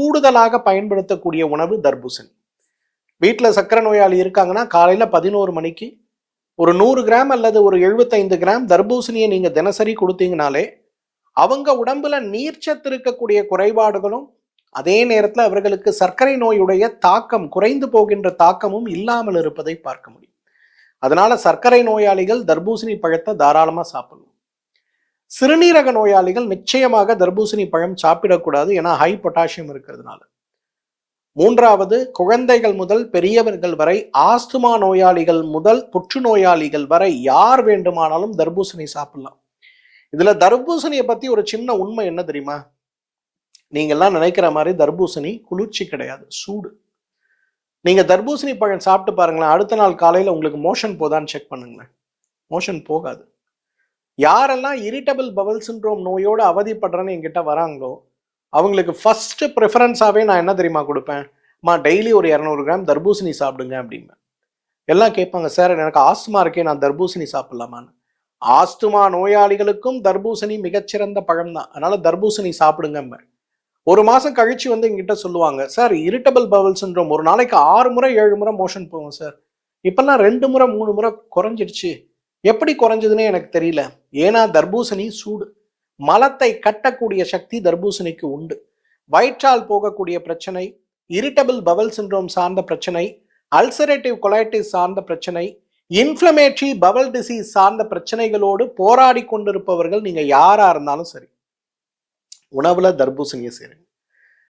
கூடுதலாக பயன்படுத்தக்கூடிய உணவு தர்பூசணி. வீட்டில் சர்க்கரை நோயாளி இருக்காங்கன்னா காலையில் 11 மணிக்கு ஒரு 100 கிராம் அல்லது ஒரு 75 கிராம் தர்பூசணியை நீங்கள் தினசரி கொடுத்தீங்கனாலே அவங்க உடம்புல நீர்ச்சத்து இருக்கக்கூடிய குறைபாடுகளும் அதே நேரத்தில் அவர்களுக்கு சர்க்கரை நோயுடைய தாக்கம் குறைந்து போகின்ற தாக்கமும் இல்லாமல் இருப்பதை பார்க்க முடியும். அதனால சர்க்கரை நோயாளிகள் தர்பூசணி பழத்தை தாராளமாக சாப்பிடணும். சிறுநீரக நோயாளிகள் நிச்சயமாக தர்பூசணி பழம் சாப்பிடக்கூடாது, ஏன்னா ஹை பொட்டாசியம் இருக்கிறதுனால. மூன்றாவது, குழந்தைகள் முதல் பெரியவர்கள் வரை, ஆஸ்துமா நோயாளிகள் முதல் புற்றுநோயாளிகள் வரை யார் வேண்டுமானாலும் தர்பூசணி சாப்பிடலாம். இதுல தர்பூசணியை பத்தி ஒரு சின்ன உண்மை என்ன தெரியுமா? நீங்க எல்லாம் நினைக்கிற மாதிரி தர்பூசணி குளிர்ச்சி கிடையாது, சூடு. நீங்க தர்பூசணி பழம் சாப்பிட்டு பாருங்களேன், அடுத்த நாள் காலையில உங்களுக்கு மோஷன் போதான்னு செக் பண்ணுங்களேன், மோஷன் போகாது. யாரெல்லாம் இரிட்டபிள் பவல் சிண்ட்ரோம் நோயோடு அவதிப்படுறேன்னு என்கிட்ட வராங்களோ அவங்களுக்கு ஃபர்ஸ்ட் ப்ரிஃபரன்ஸாகவே நான் என்ன தெரியுமா கொடுப்பேன்? டெய்லி ஒரு 200 கிராம் தர்பூசணி சாப்பிடுங்க அப்படிம்பேன். எல்லாம் கேட்பாங்க, சார் எனக்கு ஆஸ்துமா இருக்கே, நான் தர்பூசணி சாப்பிடலாமான்னு. ஆஸ்துமா நோயாளிகளுக்கும் தர்பூசணி மிகச்சிறந்த பழம் தான், அதனால தர்பூசணி சாப்பிடுங்க. ஒரு மாசம் கழிச்சு வந்து எங்கிட்ட சொல்லுவாங்க, சார் இரிட்டபிள் பவல் சிண்ட்ரோம் ஒரு நாளைக்கு 6 முறை 7 முறை மோஷன் போகும் சார், இப்பெல்லாம் 2 முறை 3 முறை குறைஞ்சிடுச்சு, எப்படி குறைஞ்சதுன்னு எனக்கு தெரியல. ஏன்னா தர்பூசணி சூடு, மலத்தை கட்டக்கூடிய சக்தி தர்பூசணிக்கு உண்டு. வயிற்றால் போகக்கூடிய பிரச்சனை, இரிட்டபிள் பவல் சிண்ட்ரோம் சார்ந்த பிரச்சனை, அல்சரேட்டிவ் கொலைட்டிஸ் சார்ந்த பிரச்சனை, இன்ஃப்ளமேட்டரி பவல் டிசீஸ் சார்ந்த பிரச்சனைகளோடு போராடி கொண்டிருப்பவர்கள் நீங்க யாரா இருந்தாலும் சரி, உணவுல தர்பூசணியை சேருங்க.